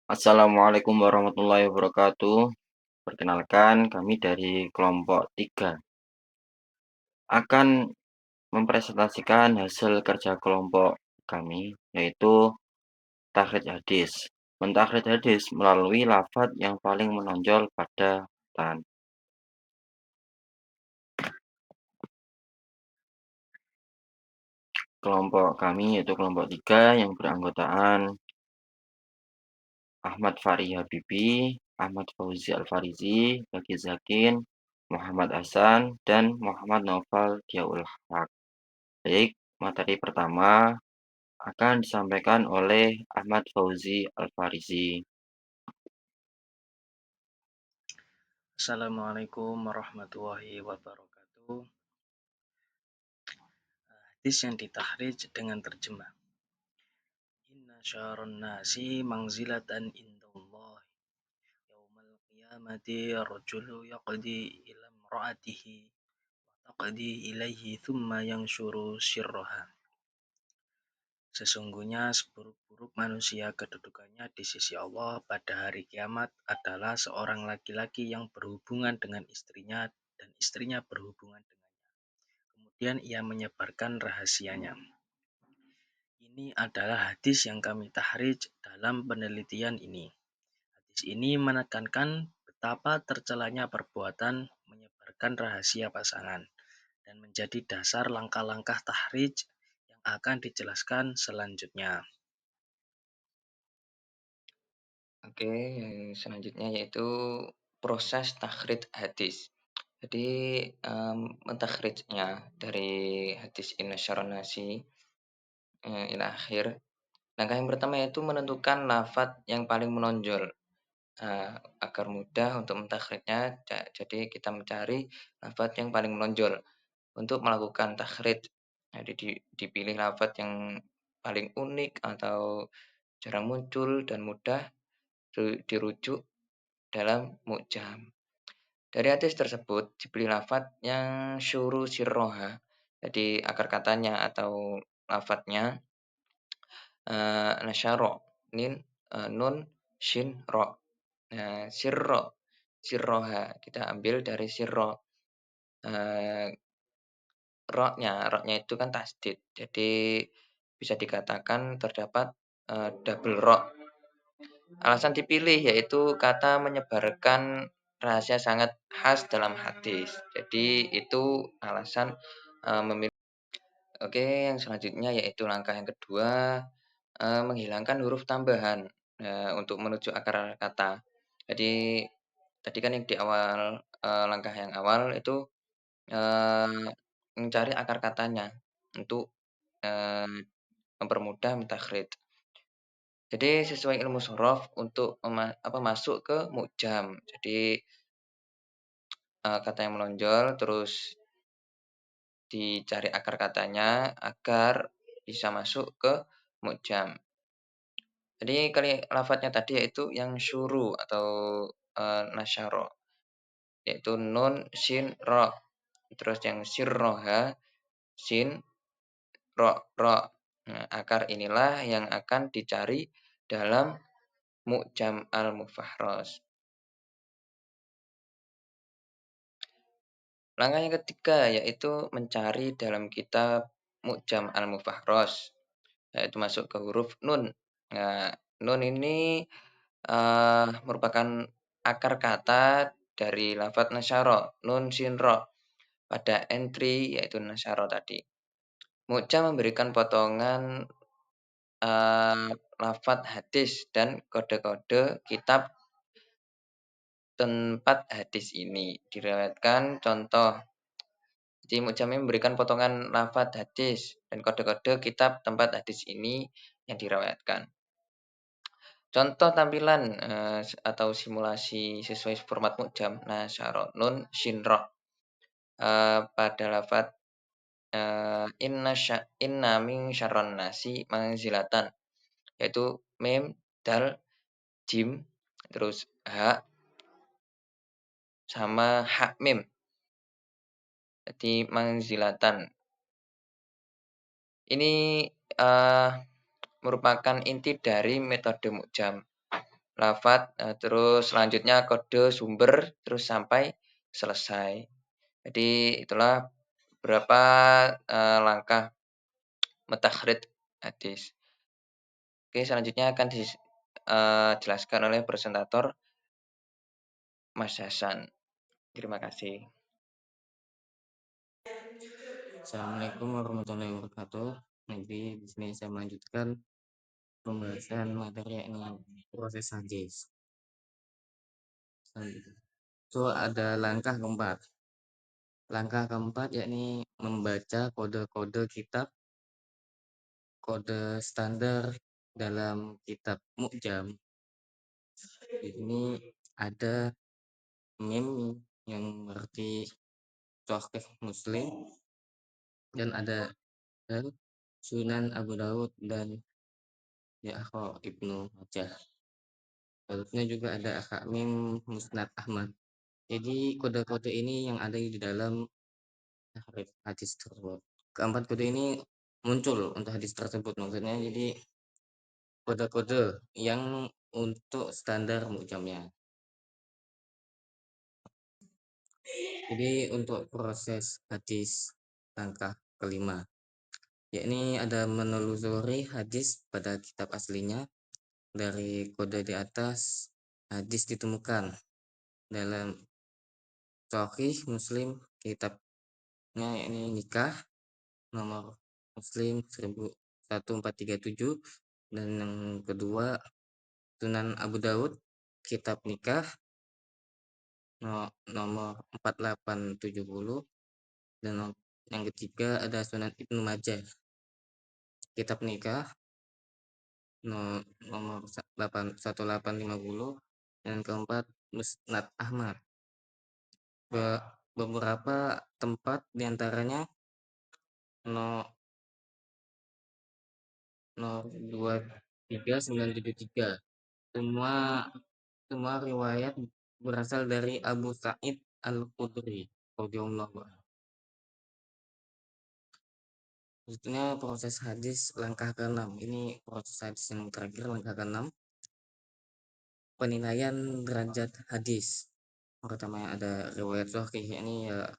Assalamualaikum warahmatullahi wabarakatuh. Perkenalkan, kami dari kelompok 3 akan mempresentasikan hasil kerja kelompok kami, yaitu takhrij hadis. Mentakhrij hadis melalui lafaz yang paling menonjol pada matan. Kelompok kami yaitu kelompok 3 yang beranggotaan Ahmad Fahri Habibie, Ahmad Fauzi Al-Farizi, Baqi Zakin, Muhammad Hasan, dan Muhammad Naufal Diaul Haq. Baik, materi pertama akan disampaikan oleh Ahmad Fauzi Al-Farizi. Assalamualaikum warahmatullahi wabarakatuh. Hadis yang ditahrij dengan terjemah. Inna syarrun nasi manzilatan indallah yaumal qiyamati rajulu yaqdi ila imra'atihi wa taqdi ilaihi thumma yanshuru sirraha. Sesungguhnya seburuk-buruk manusia kedudukannya di sisi Allah pada hari kiamat adalah seorang laki-laki yang berhubungan dengan istrinya dan istrinya berhubungan dengannya. Kemudian ia menyebarkan rahasianya. Ini adalah hadis yang kami tahrij dalam penelitian ini. Hadis ini menekankan betapa tercelanya perbuatan menyebarkan rahasia pasangan dan menjadi dasar langkah-langkah tahrij yang akan dijelaskan selanjutnya. Oke, yang selanjutnya yaitu proses takhrij hadis. Jadi, mentakhrijnya dari hadis Inna syarron nasi, ila akhir. Langkah yang pertama yaitu menentukan lafadz yang paling menonjol, agar mudah untuk mentakhrijnya. Jadi kita mencari lafadz yang paling menonjol untuk melakukan takhrij. Jadi dipilih lafadz yang paling unik atau jarang muncul dan mudah dirujuk dalam mu'jam. Dari hadis tersebut dipilih lafadz yang syuru sirroha, jadi akar katanya atau lafadznya nasyaro, nun, shin, ro. Nah, sirroha kita ambil dari sirro. Roknya itu kan tasdid, jadi bisa dikatakan terdapat double ro. Alasan dipilih yaitu kata menyebarkan rahasia sangat khas dalam hadis. Jadi itu alasan memilih. Oke, yang selanjutnya yaitu langkah yang kedua, menghilangkan huruf tambahan untuk menuju akar kata. Jadi tadi kan yang di awal, langkah yang awal itu mencari akar katanya untuk mempermudah mentakhrij. Jadi sesuai ilmu shorof untuk masuk ke mu'jam. Jadi kata yang menonjol terus dicari akar katanya agar bisa masuk ke mu'jam. Jadi lafadznya tadi yaitu yang syuru atau nasyaro, yaitu nun, shin, ro. Terus yang sirroha, shin, ro, ro. Nah, akar inilah yang akan dicari dalam mu'jam al-mufahros. Langkah yang ketiga yaitu mencari dalam kitab Mu'jam al-Mufahros, yaitu masuk ke huruf nun. Nah, nun ini merupakan akar kata dari lafadz nasyaro, nun sin ro, pada entry yaitu nasyaro tadi. Mu'jam memberikan potongan lafadz hadis dan kode-kode kitab tempat hadis ini. Diriwayatkan contoh. Jadi Mu'jam memberikan potongan lafadz hadis dan kode-kode kitab tempat hadis ini yang diriwayatkan. Contoh tampilan atau simulasi sesuai format Mu'jam nasyaro nun shin ro pada lafadz inna min syarron nasi manzilatan, yaitu mim, dal, jim, terus ha sama ha mim. Jadi manzilatan. Ini merupakan inti dari metode Mu'jam. lafat, terus selanjutnya kode sumber, terus sampai selesai. Jadi itulah beberapa, langkah mentakhrij hadis. Oke, selanjutnya akan jelaskan oleh presentator Mas Hasan. Terima kasih. Assalamualaikum warahmatullahi wabarakatuh. Nanti di sini saya melanjutkan pembahasan materi yakni proses hadis. So ada langkah keempat. Langkah keempat yakni membaca kode-kode kitab, kode standar dalam kitab Mu'jam. Di sini ada mim yang berarti Sahih Muslim dan ada Sunan Abu Daud dan Ya'qub Ibnu Majah. Selanjutnya juga ada Akhamim Musnad Ahmad. Jadi kode-kode ini yang ada di dalam hadis tersebut. Keempat kode ini muncul untuk hadis tersebut maksudnya. Jadi kode-kode yang untuk standar mujamnya. Jadi untuk proses hadis langkah kelima, yakni ada menelusuri hadis pada kitab aslinya. Dari kode di atas, hadis ditemukan dalam Sahih Muslim kitabnya yakni nikah nomor Muslim 1437, dan yang kedua Sunan Abu Daud kitab nikah nomor 4870, dan yang ketiga ada Sunan Ibnu Majah kitab nikah nomor 1850, dan keempat Musnad Ahmad. Beberapa tempat diantaranya no 23973. Semua riwayat berasal dari Abu Sa'id Al-Khudri radhiyallahu anhu. Selanjutnya proses hadis langkah ke-6. Ini proses hadis yang terakhir, langkah ke-6. Penilaian derajat hadis. Pertama ada riwayat sahih, ini ya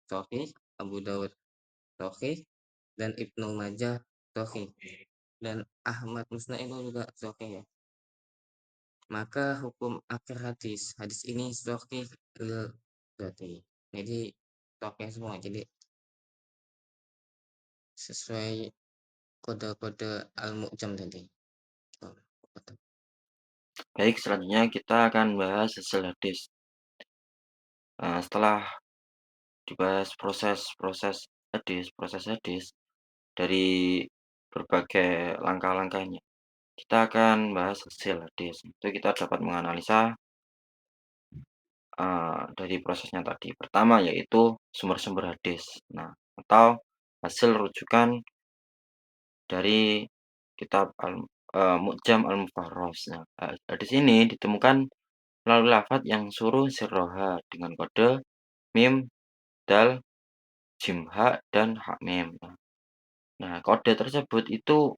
sahih, Abu Dawud sahih, dan Ibnu Majah sahih, dan Ahmad Musnad itu juga sahih ya. Maka hukum akhir hadis ini sahih berarti. Jadi sahih semua. Jadi sesuai kode-kode al-mu'jam tadi. Baik, selanjutnya kita akan bahas hasil hadis. Setelah dibahas proses hadis dari berbagai langkah-langkahnya, kita akan bahas hasil hadis. Itu kita dapat menganalisa dari prosesnya tadi. Pertama yaitu sumber-sumber hadis. Nah, atau hasil rujukan dari kitab Mu'jam Al-Mufarras. Nah, hadis ini ditemukan melalui lafaz yang suruh sirroha dengan kode mim, dal, jim, ha, dan ha mim. Nah, kode tersebut itu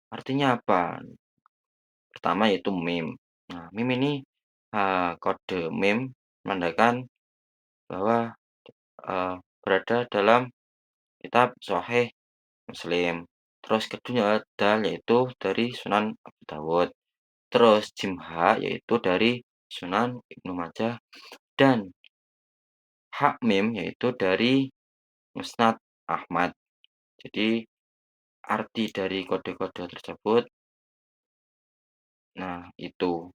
artinya apa? Pertama yaitu mim. Nah, mim ini kode mim menandakan bahwa berada dalam kitab Sahih Muslim. Terus kedua dal yaitu dari Sunan Abu Dawud. Terus jimha yaitu dari Sunan Ibnu Majah, dan hak mim yaitu dari Musnad Ahmad. Jadi arti dari kode-kode tersebut, nah itu.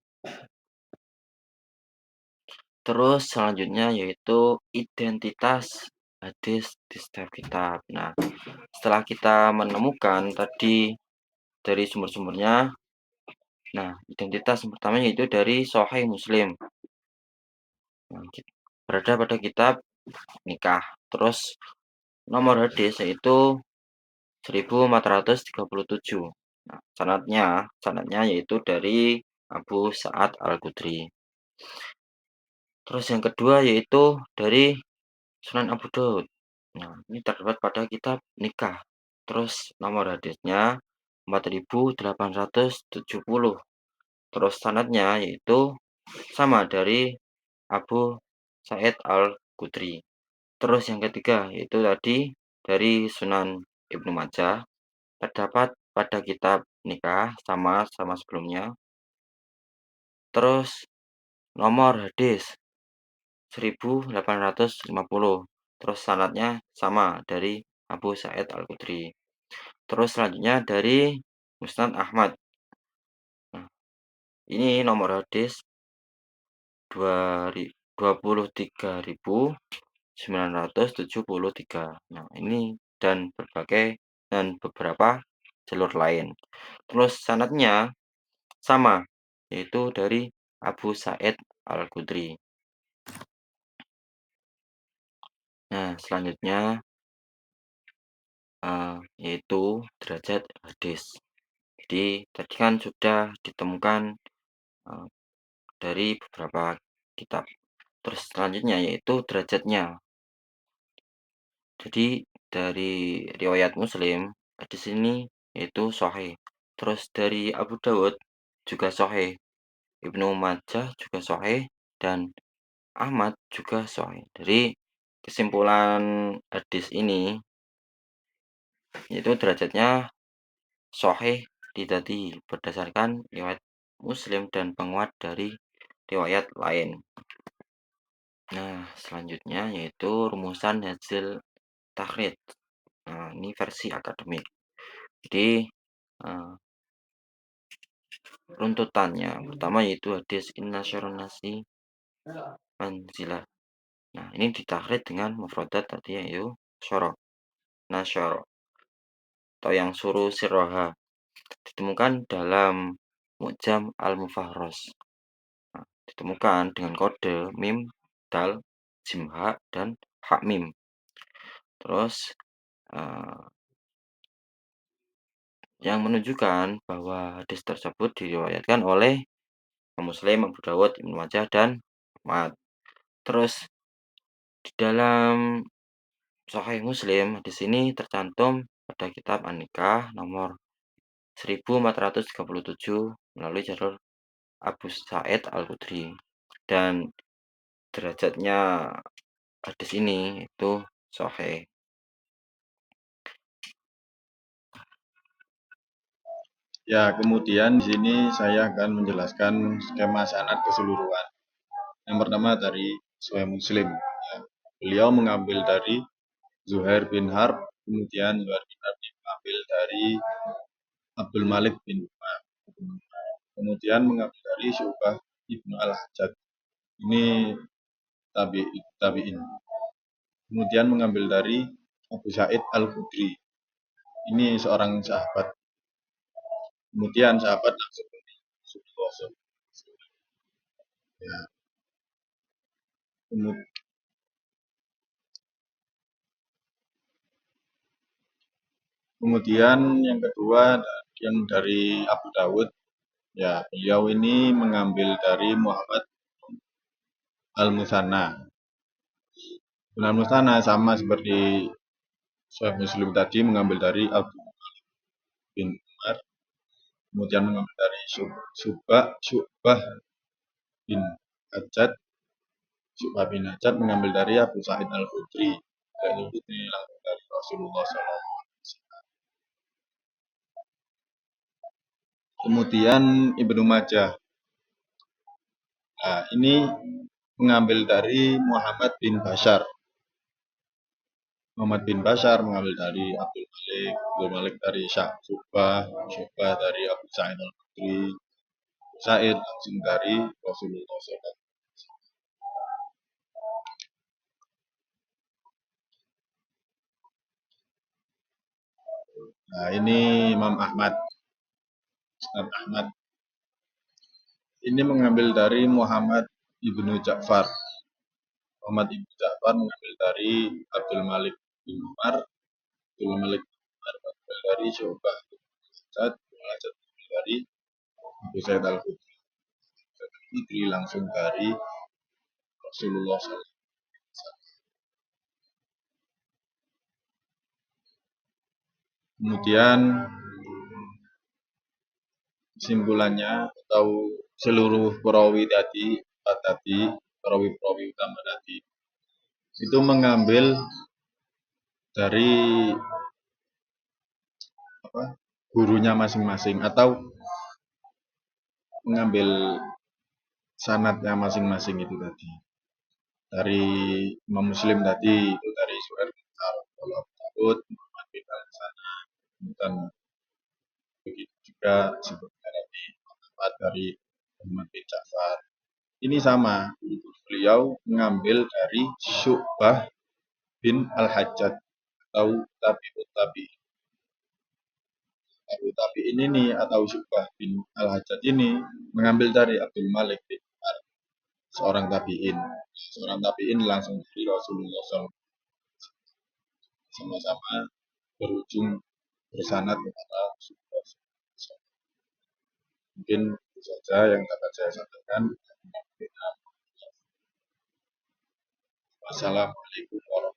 Terus selanjutnya yaitu identitas hadis di setiap kitab. Nah, setelah kita menemukan tadi dari sumber-sumbernya, nah identitas yang pertama yaitu dari Sahih Muslim. Nah, berada pada kitab nikah. Terus nomor hadis yaitu 1437. Nah, sanadnya yaitu dari Abu Sa'ad Al-Khudri. Terus yang kedua yaitu dari Sunan Abu Daud. Nah, ini terdapat pada kitab nikah. Terus nomor hadisnya 4870. Terus sanadnya yaitu sama dari Abu Sa'id Al-Khudri. Terus yang ketiga yaitu tadi dari Sunan Ibnu Majah, terdapat pada kitab nikah sama sebelumnya. Terus nomor hadis 1850. Terus sanadnya sama dari Abu Sa'id Al-Khudri. Terus selanjutnya dari Musnad Ahmad. Nah, ini nomor hadis 23.973. Nah, ini dan beberapa jalur lain. Terus sanadnya sama, yaitu dari Abu Sa'id Al-Khudri. Nah, selanjutnya yaitu derajat hadis. Jadi tadi kan sudah ditemukan dari beberapa kitab. Terus selanjutnya yaitu derajatnya. Jadi dari riwayat Muslim di sini yaitu sahih. Terus dari Abu Dawud juga sahih. Ibnu Majah juga sahih dan Ahmad juga sahih. Dari kesimpulan hadis ini yaitu derajatnya sahih didati berdasarkan riwayat Muslim dan penguat dari riwayat lain. Nah, selanjutnya yaitu rumusan hasil takhrij. Nah, ini versi akademik. Jadi runtutannya pertama yaitu hadis inna syarrun nasi manzilah. Nah, ini ditakhrij dengan mufradat tadi yaitu syara, nasyara atau yang suruh sirroha, ditemukan dalam Mu'jam al-Mufahros. Nah, ditemukan dengan kode mim, dal, jim ha, dan hak mim. Terus yang menunjukkan bahwa hadis tersebut diriwayatkan oleh Muslim, Abu Dawud, Ibnu Majah, dan Ahmad. Terus di dalam Sahih Muslim di sini tercantum pada kitab An-Nikah nomor 1437 melalui jalur Abu Sa'id Al-Khudri, dan derajatnya hadis ini itu sahih. Ya, kemudian di sini saya akan menjelaskan skema sanad keseluruhan. Yang pertama dari Sahih Muslim. Ya. Beliau mengambil dari Zuhair bin Harb, kemudian Zuhair bin Harb mengambil dari Abdul Malik bin Umar. Kemudian mengambil dari Syu'bah Ibnu Al-Hajjaj. Ini tabi'in. Kemudian mengambil dari Abu Sa'id Al-Khudri. Ini seorang sahabat. Kemudian sahabat langsung ya. Kemudian yang kedua yang dari Abu Dawud, ya beliau ini mengambil dari Muhammad Al-Musanna. Al-Musanna sama seperti Sahih Muslim tadi, mengambil dari Abdul Malik bin Umar, kemudian mengambil dari Syu'bah bin Hajjaj, Syu'bah bin Hajjaj mengambil dari Abu Sa'id Al-Khudri, dan ini langsung dari Rasulullah SAW. Kemudian Ibnu Majah. Nah, ini mengambil dari Muhammad bin Bashar. Muhammad bin Bashar mengambil dari Abdul Malik dari Syu'bah dari Abu Sa'id Al-Khudri, Sa'id langsung dari Rasulullah SAW. Nah, ini Imam Ahmad. Ini mengambil dari Muhammad ibnu Ja'far. Muhammad ibnu Ja'far mengambil dari Abdul Malik bin Umar. Abdul Malik bin Umar mengambil dari Syu'bah bin Hajjaj mengambil dari Abu Sa'id Al-Khudri langsung dari Rasulullah SAW. Kemudian kesimpulannya atau seluruh perawi utama tadi itu mengambil dari gurunya masing-masing atau mengambil sanadnya masing-masing itu tadi. Dari Imam Muslim tadi itu dari Suhail bin Daud, Muhammad bin Hasan, dan begitu juga sebutkan tadi dari Muhammad bin Ja'far. Ini sama, beliau mengambil dari Syu'bah bin Al-Hajjaj atau Tabi'ut Tabi'in. Tabi'ut Tabi'in ini atau Syu'bah bin Al-Hajjaj ini mengambil dari Abdul Malik bin Umar, seorang tabi'in. Seorang tabi'in langsung dari Rasulullah SAW, sama-sama berujung bersanad kepada Rasulullah SAW. Mungkin itu saja yang dapat saya sampaikan. Wassalamualaikum warahmatullahi wabarakatuh.